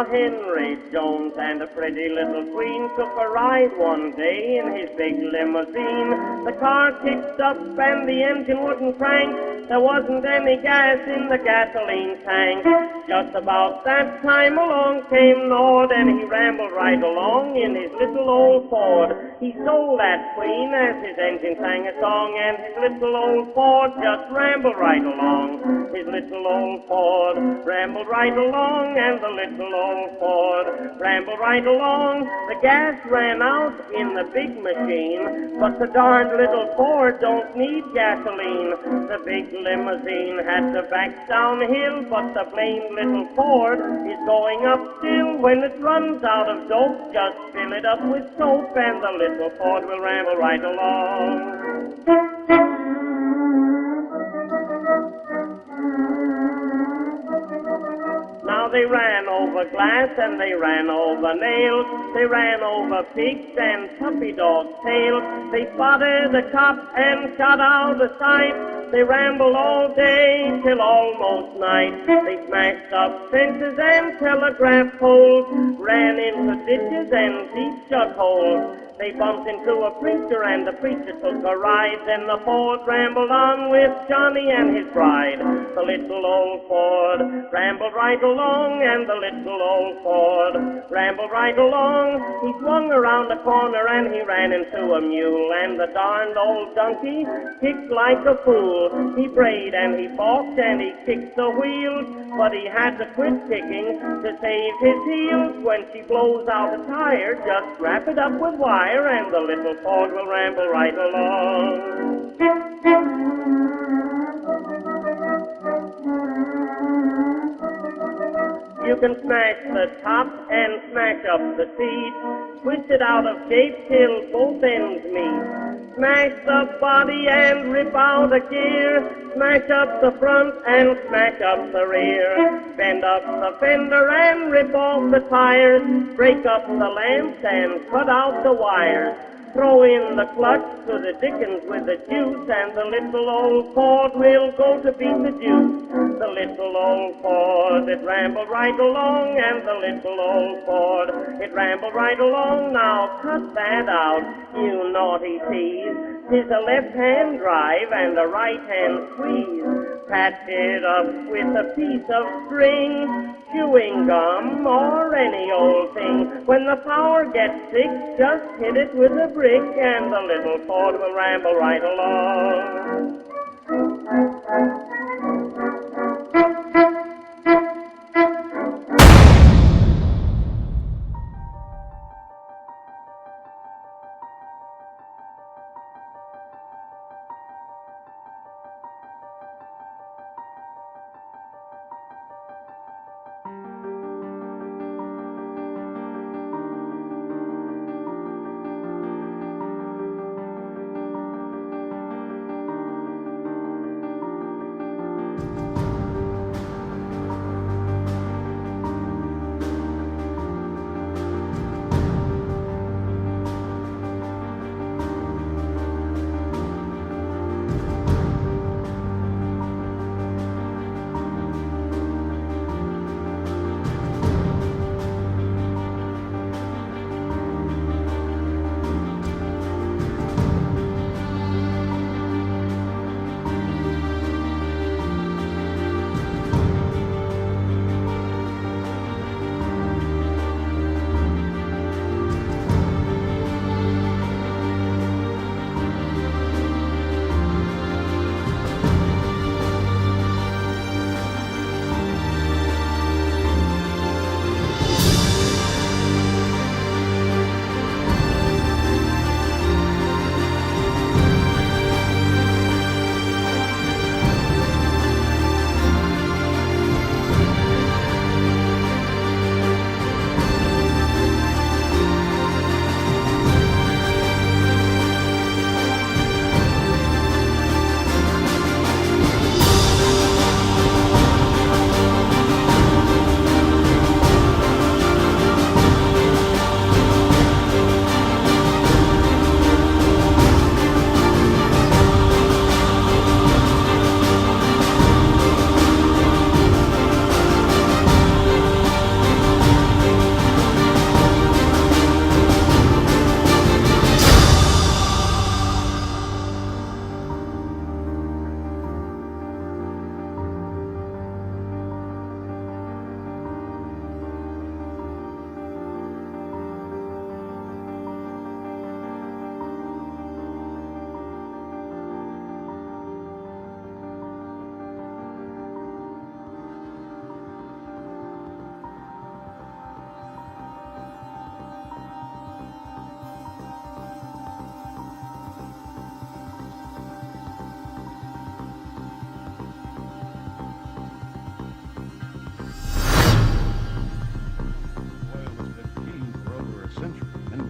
Now Henry Jones and a pretty little queen took a ride one day in his big limousine. The car kicked up and the engine wouldn't crank. There wasn't any gas in the gasoline tank. Just about that time along came Nord, and he rambled right along in his little old Ford. He stole that queen as his engine sang a song, and his little old Ford just rambled right along. His little old Ford rambled right along, and the little old Ford rambled right along. The gas ran out in the big machine, but the darned little Ford don't need gasoline. The big limousine had to back downhill, but the plain little Ford is going up still. When it runs out of dope, just fill it up with soap, and the little Ford will ramble right along. Now they ran over glass and they ran over nails. They ran over pigs and puppy dogs' tails. They spotted a cop and shot out a sight. They rambled all day till almost night. They smashed up fences and telegraph poles, ran into ditches and deep shut holes. They bumped into a preacher and the preacher took a ride. Then the Ford rambled on with Johnny and his bride. The little old Ford rambled right along, and the little old Ford rambled right along. He swung around a corner and he ran into a mule, and the darned old donkey kicked like a fool. He brayed and he balked and he kicked the wheels, but he had to quit kicking to save his heels. When she blows out a tire, just wrap it up with wire, and the little Ford will ramble right along. You can smash the top and smash up the seat, twist it out of shape till both ends meet. Smash the body and rip out a gear, smash up the front and smash up the rear. Bend up the fender and rip off the tires, break up the lamps and cut out the wires. Throw in the clutch to the dickens with the juice, and the little old Ford will go to beat the juice. The little old Ford, it rambled right along, and the little old Ford, it rambled right along. Now cut that out, you naughty tease. 'Tis a left-hand drive and a right-hand squeeze. Patch it up with a piece of string, chewing gum, or any old thing. When the power gets sick, just hit it with a brick, and the little Ford will ramble right along.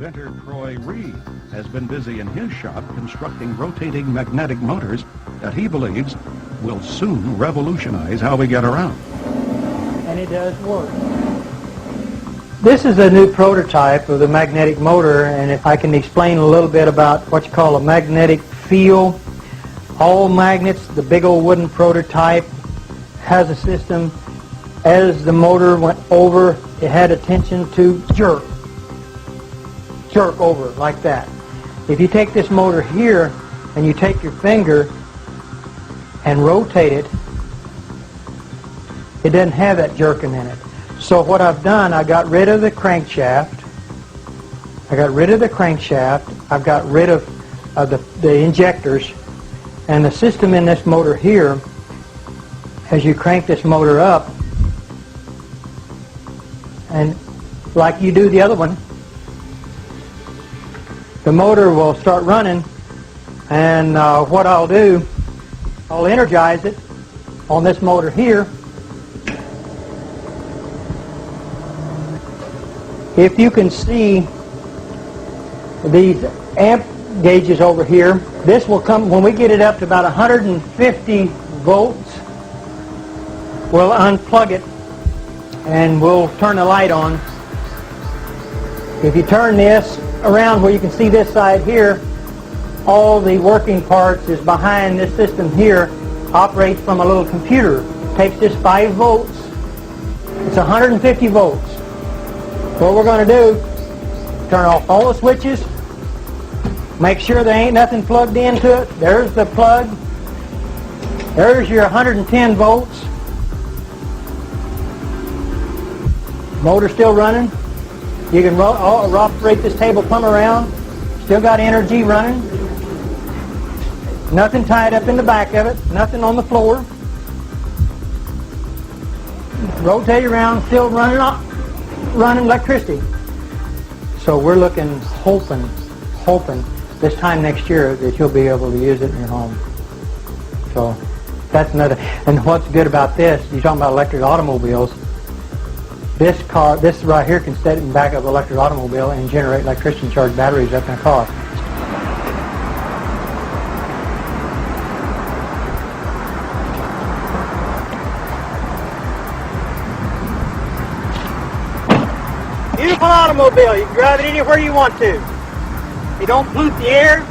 Inventor Troy Reed has been busy in his shop constructing rotating magnetic motors that he believes will soon revolutionize how we get around. And it does work. This is a new prototype of the magnetic motor, and if I can explain a little bit about what you call a magnetic field. All magnets, the big old wooden prototype, has a system. As the motor went over, it had a tension to jerk over like that. If you take this motor here and you take your finger and rotate it, it doesn't have that jerking in it. So what I've done, I got rid of the crankshaft. I've got rid of the injectors, and the system in this motor here, as you crank this motor up, and like you do the other one, the motor will start running, and what I'll do, I'll energize it on this motor here. If you can see these amp gauges over here, this will come, when we get it up to about 150 volts, we'll unplug it and we'll turn the light on. If you turn this around where you can see this side here, all the working parts is behind this system here, operates from a little computer. Takes this 5 volts, it's 150 volts. What we're going to do, turn off all the switches, make sure there ain't nothing plugged into it. There's the plug. There's your 110 volts. Motor still running. You can operate this table plumb around. Still got energy running. Nothing tied up in the back of it. Nothing on the floor. Rotate around, still running electricity. So we're looking, hoping this time next year that you'll be able to use it in your home. So that's another. And what's good about this, you're talking about electric automobiles, this right here can sit in the back of an electric automobile and generate electricity and charge batteries up in a car. Beautiful automobile. You can drive it anywhere you want to. You don't pollute the air.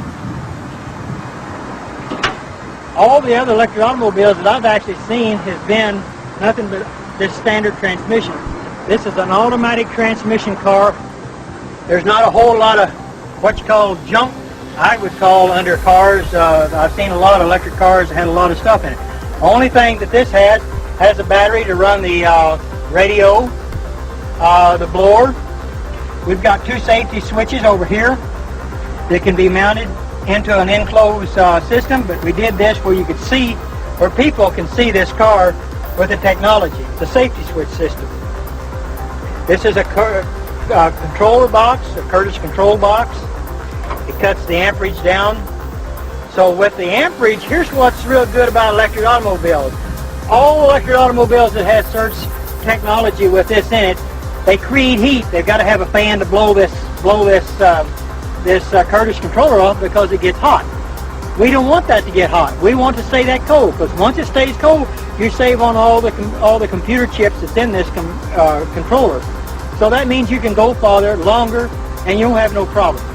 All the other electric automobiles that I've actually seen has been nothing but this standard transmission. This is an automatic transmission car. There's not a whole lot of what you call junk, I would call, under cars. I've seen a lot of electric cars that had a lot of stuff in it. The only thing that this has a battery to run the radio, the blower. We've got 2 safety switches over here that can be mounted into an enclosed system, but we did this where you could see, where people can see this car with the technology. It's a safety switch system. This is a controller box, a Curtis control box. It cuts the amperage down. So with the amperage, here's what's real good about electric automobiles. All electric automobiles that have search technology with this in it, they create heat. They've got to have a fan to blow this Curtis controller off because it gets hot. We don't want that to get hot. We want to stay that cold, because once it stays cold, you save on all the computer chips that's in this controller. So that means you can go farther, longer, and you'll have no problems.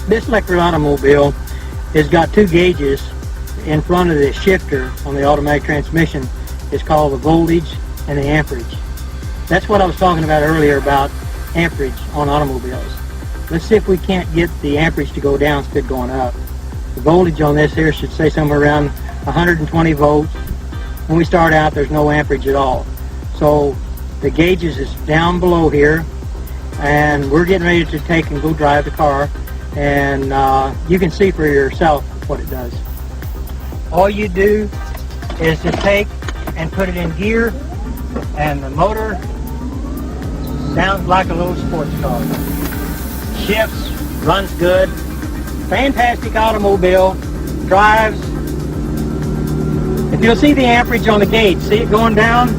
This electric automobile has got 2 gauges in front of the shifter on the automatic transmission. It's called the voltage and the amperage. That's what I was talking about earlier about amperage on automobiles. Let's see if we can't get the amperage to go down instead of going up. The voltage on this here should say somewhere around 120 volts. When we start out, there's no amperage at all. So the gauges is down below here, and we're getting ready to take and go drive the car, and you can see for yourself what it does. All you do is to take and put it in gear, and the motor sounds like a little sports car. Shifts, runs good, fantastic automobile. drives. If you'll see the amperage on the gauge, see it going down?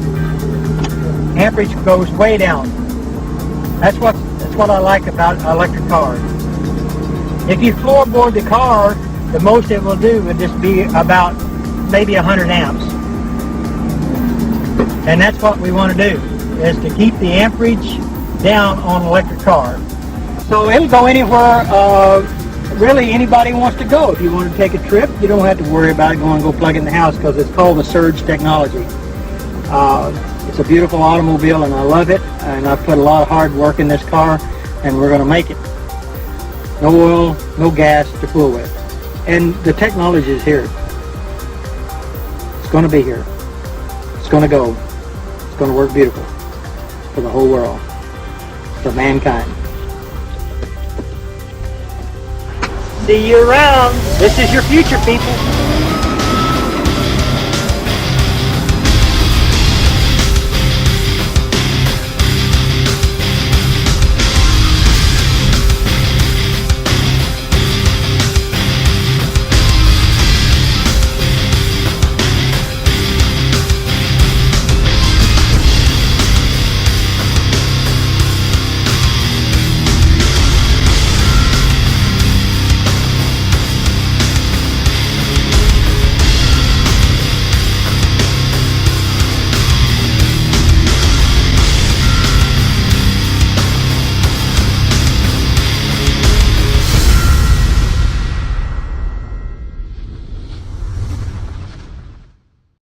Amperage goes way down. That's what I like about electric cars. If you floorboard the car, the most it will do would just be about maybe 100 amps. And that's what we want to do, is to keep the amperage down on an electric car. So it'll go anywhere really anybody wants to go. If you want to take a trip, you don't have to worry about going and go plug it in the house, because it's called the Surge technology. It's a beautiful automobile and I love it, and I've put a lot of hard work in this car, and we're going to make it. No oil, no gas to fool with. And the technology is here. It's going to be here. It's going to go. It's going to work beautiful for the whole world, for mankind. See you around. This is your future, people.